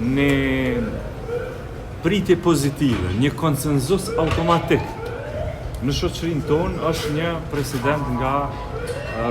një pritje pozitive, një konsenzus automatik në shoqërinë tonë është një president nga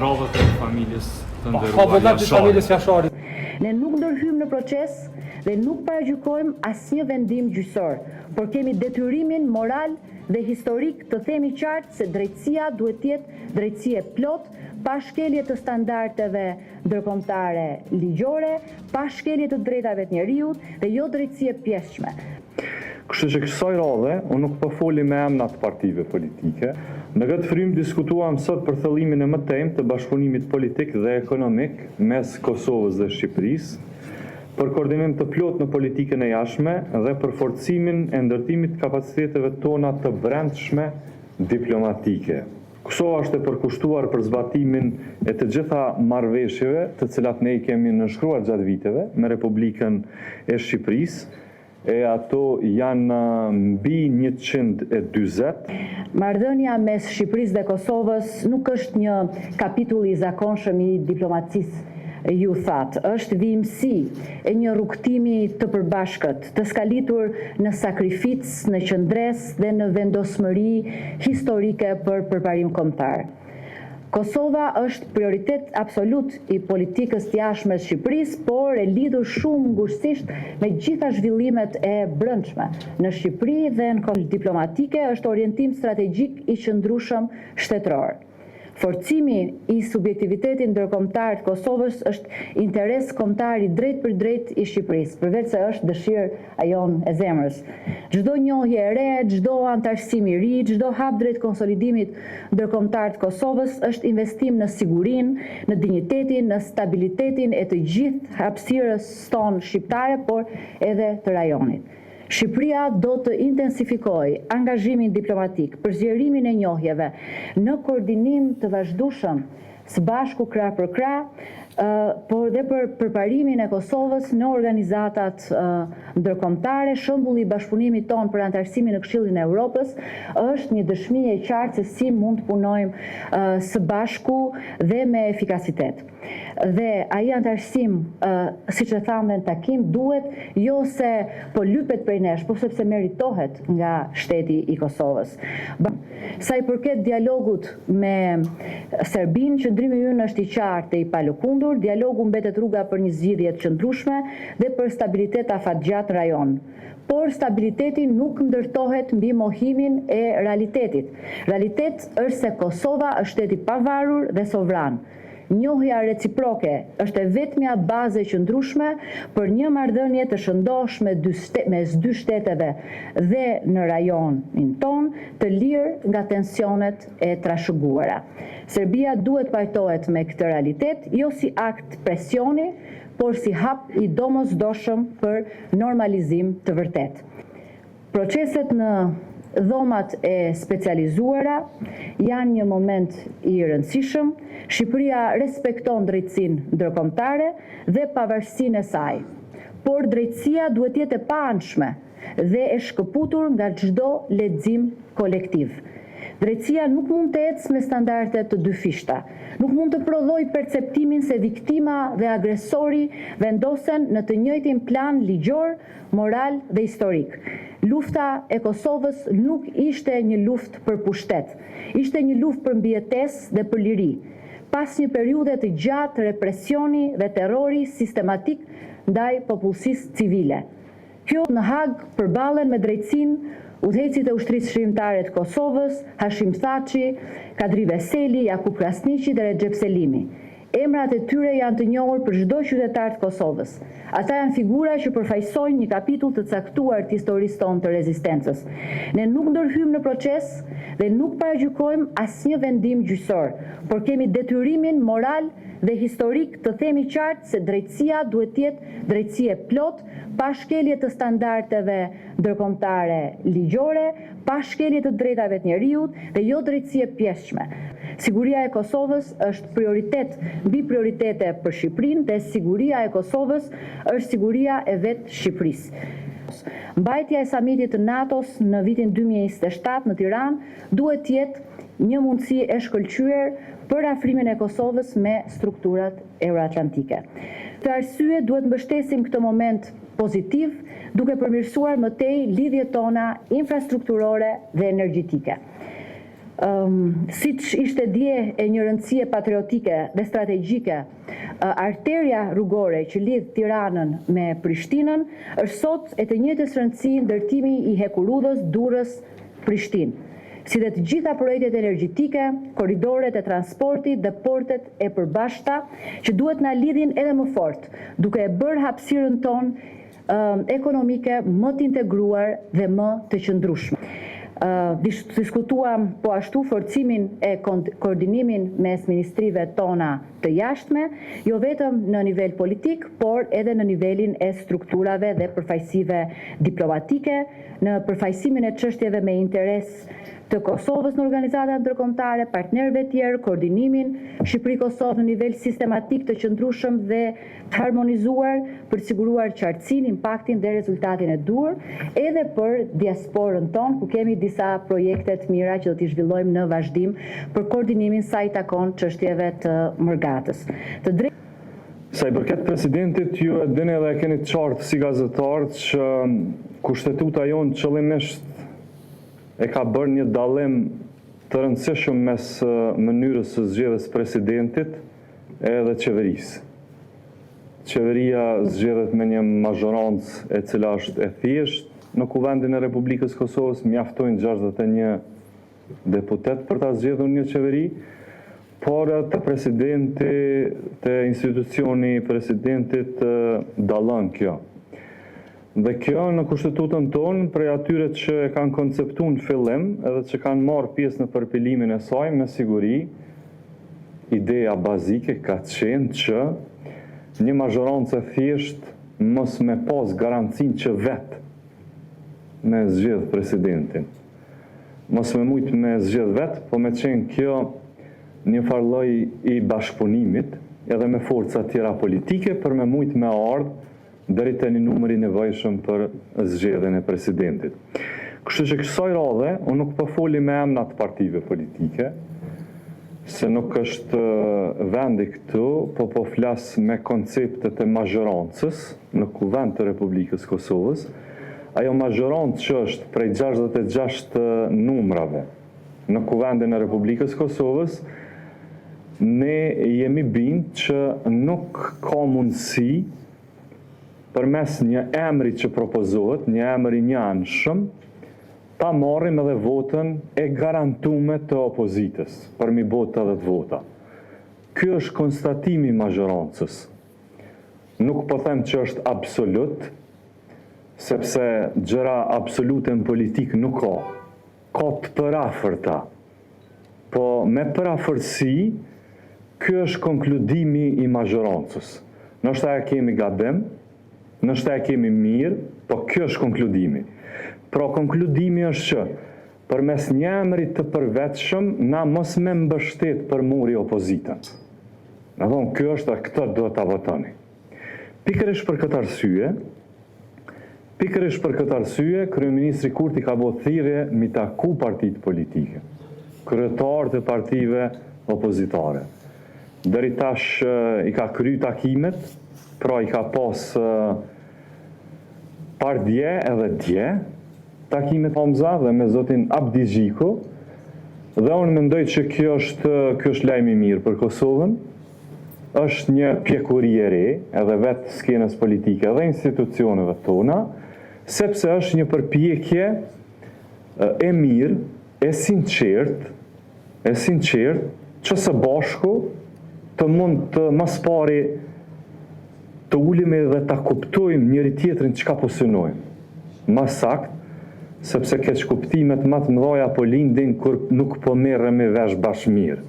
radhët e familjes të nderuar Jashari. Ne nuk ndërhyjmë në proces dhe nuk paragjykojmë asnjë vendim gjyqësor, por kemi detyrimin moral dhe historik të themi qartë se drejtësia duhet të jetë drejtësi e plot, pa shkelje të standardeve ndërkombëtare ligjore, pa shkelje të drejtave të njeriut dhe jo drejtësi e pjesshme. Kështu që kësaj radhe, unë nuk po foli me emrat partive politike. Në këtë frymë diskutuam sot për thellimin e mëtejmë të bashkëpunimit politik dhe ekonomik mes Kosovës dhe Shqipërisë, për koordinim të plot në politikën e jashtme dhe për forcimin e ndërtimit kapaciteteve tona të brendshme diplomatike. Kosova është e përkushtuar për zbatimin e të gjitha marrëveshjeve të cilat ne i kemi nënshkruar gjatë viteve me Republikën e Shqipërisë, e ato janë mbi 140. Marrëdhënia mes Shqipërisë dhe Kosovës nuk është një kapitull i zakonshëm i diplomacisë, ju thatë, është vimësi e një rrugtimi të përbashkët, të skalitur në sakrificë, në qëndres dhe në vendosmëri historike për përparim kombëtar. Kosova është prioritet absolut i politikës të jashtme të Shqipërisë, por e lidhur shumë ngushtisht me gjitha zhvillimet e brendshme. Në Shqipëri dhe në kohë diplomatike është orientim strategjik i qëndrueshëm shtetëror. Forcimi i subjektivitetit ndërkombëtar të Kosovës është interes kombëtar i drejt për drejt i Shqipërisë, përveç se është dëshirë a jon e zemrës. Çdo njohje e re, çdo antarësim i ri, çdo hap drejt konsolidimit ndërkombëtar të Kosovës është investim në sigurinë, në dinjitetin, në stabilitetin e të gjithë hapësirës tonë shqiptare, por edhe të rajonit. Shqipëria do të intensifikojë angazhimin diplomatik për zgjerimin e njohjeve në koordinim të vazhdueshëm së bashku krah për krah, por dhe për përparimin e Kosovës në organizatat ndërkombëtare. Shembulli i bashkëpunimit tonë për antarësimin në Këshillin e Evropës është një dëshmi e qartë se si mund të punojmë së bashku dhe me efikasitet. Dhe ai antarësim, siç e thamë në takim, duhet jo se po lypet prej nesh, por sepse meritohet nga shteti i Kosovës. Sa i përket dialogut me Serbinë, qëndrimi ynë është i qartë e i palëkundur. Dialogu mbetet rruga për një zgjidhje të qëndrueshme dhe për stabilitet afatgjat në rajon. Por stabiliteti nuk ndërtohet mbi mohimin e realitetit. Realitet është se Kosova është shteti pavarur dhe sovran. Njohja reciproke është e vetmja bazë e qëndrueshme për një marrëdhënie të shëndoshme mes dy shteteve dhe në rajonin ton, të lirë nga tensionet e trashëguara. Serbia duhet pajtohet me këtë realitet, jo si akt presioni, por si hap i domosdoshëm për normalizim të vërtet. Proceset në dhomat e specializuara janë një moment i rëndësishëm. Shqipëria respekton drejtësinë ndërkombëtare dhe pavarësinë e saj, por drejtësia duhet jetë e paanshme dhe e shkëputur nga çdo lexim kolektiv. Drejtësia nuk mund të ecë me standarde të dyfishta. Nuk mund të prodhojë perceptimin se viktima dhe agresori vendosen në të njëjtin plan ligjor, moral dhe historik. Lufta e Kosovës nuk ishte një luftë për pushtet, ishte një luftë për mbijetesë dhe për liri. Pas një periudhe të gjatë represioni dhe terrori sistematik ndaj popullsisë civile. Kjo në Hag përballen me drejtësinë udhëhecit e ushtrisë shërimtare të Kosovës, Hashim Thaçi, Kadri Veseli, Jakub Krasniqi dhe Recep Selimi. Emrat e tyre janë të njohur për çdo qytetar të Kosovës. Ata janë figura që përfaqësojnë një kapitull të caktuar të historisë tonë të rezistencës. Ne nuk ndërhyjmë në proces dhe nuk paragjykojmë asnjë vendim gjyqësor, por kemi detyrimin moral dhe historik të themi qartë se drejtësia duhet të jetë drejtësi e plot, pa shkelje të standardeve ndërkombëtare ligjore, pa shkelje të drejtave të njeriut dhe jo drejtësi e pjesshme. Siguria e Kosovës është prioritet mbi prioritete për Shqipërinë dhe siguria e Kosovës është siguria e vetë Shqipërisë. Mbajtja e samitit të NATO-s në vitin 2027 në Tiranë duhet të jetë një mundësi e shkëlqyer për afrimin e Kosovës me strukturat euroatlantike. Për arsye duhet mbështesim këtë moment pozitiv, duke përmirësuar më tej lidhjet tona infrastrukturore dhe energjetike. Siç ishte dje e një rëndësie patriotike dhe strategjike, arterja rrugore që lidh Tiranën me Prishtinën është sot e të njëjtës rëndësie ndërtimi i hekurudhës Durrës-Prishtinë, si dhe të gjitha projektet energjetike, korridoret e transportit dhe portet e përbashkëta që duhet na lidhin edhe më fort, duke e bërë hapësirën tonë ekonomike më të integruar dhe më të qëndrueshme. Diskutuam po ashtu forcimin e koordinimin mes ministrive tona të jashtme, jo vetëm në nivel politik, por edhe në nivelin e strukturave dhe përfaqësive diplomatike, në përfaqësimin e çështjeve me interes të Kosovës në organizata ndërkombëtare, partnerëve tjerë, koordinimin Shqipëri-Kosovë në nivel sistematik të qëndrueshëm dhe të harmonizuar për të siguruar qartësinë, impaktin dhe rezultatin e duhur, edhe për diasporën tonë, ku kemi disa projekte të mira që do t'i zhvillojmë në vazhdim për koordinimin sa i takon çështjeve të Mërgatës. Sa i përket presidentit, ju e dini dhe e keni të qartë si gazetar që kushtetuta jonë qëllimisht e ka bërë një dallim të rëndësishëm mes mënyrës së zgjedhjes presidentit edhe qeverisë. Qeveria zgjedhet me një mazhorancë e cila është e thjeshtë në Kuvendin e Republikës Kosovës, mjaftojnë 61 deputet për ta zgjedhur një qeveri, por të presidenti, të institucioni presidentit dallon kjo. Dhe kjo në kushtetutën tonë, prej atyre që e kanë konceptuar në fillim, edhe që kanë marrë pjesë në përpilimin e saj, me siguri, ideja bazike ka qenë që një mazhorancë e thjeshtë mos me pas garancinë që vetë me zgjedh presidentin. Mos me mujt me zgjedh vetë, po me qenë kjo një farloj i bashkëpunimit, edhe me forca tjera politike, për me mujt me ardhë deri te një numër i nevojshëm për zgjedhjen e presidentit. Kështu që kësaj radhe, unë nuk po foli me emra të partive politike, se nuk është vendi këtu, po flas me konceptet e mazhorancës në Kuvend të Republikës Kosovës. Ajo mazhorancë që është prej 66 numrave në Kuvendin e Republikës Kosovës, ne jemi bind që nuk ka mundësi përmes një emri që propozohet, një emri një anshëm, ta marrim edhe votën e garantume të opozitës, për mi botë edhe të vota. Ky është konstatimi i mazhorancës. Nuk po them që është absolut, sepse gjëra absolute në politik nuk ka. Ka të përafërta. Po me përafërsi, ky është konkludimi i mazhorancës. Ndoshta e kemi gabim, nështë e kemi mirë, po kjo është konkludimi. Pra konkludimi është që, përmes një emri të përvetshëm, na mos me mbështet për muri opozitën. Në thonë, kjo është dhe këtë do të votoni. Pikërisht për këtë arsye, Kryeministri Kurti ka bërë thirrje mi taku partitë politike, kryetarët e partive opozitare. Deri tash i ka kryer takimet, pra i ka pas par dje edhe dje, takimet Hamza dhe me zotin Abdi Xhiku, dhe unë mendoj që kjo është lajmi mirë për Kosovën, është një pjekuri e re, edhe vetë skenës politike dhe institucioneve tona, sepse është një përpjekje e mirë, e sinqert, që së bashku të mund të mas pari të ulemi dhe të kuptojmë njëri tjetrin çka po synojmë. Ma sakt, sepse keq kuptimet më të mëdha po lindin kur nuk po merremi vesh bashkë mirë.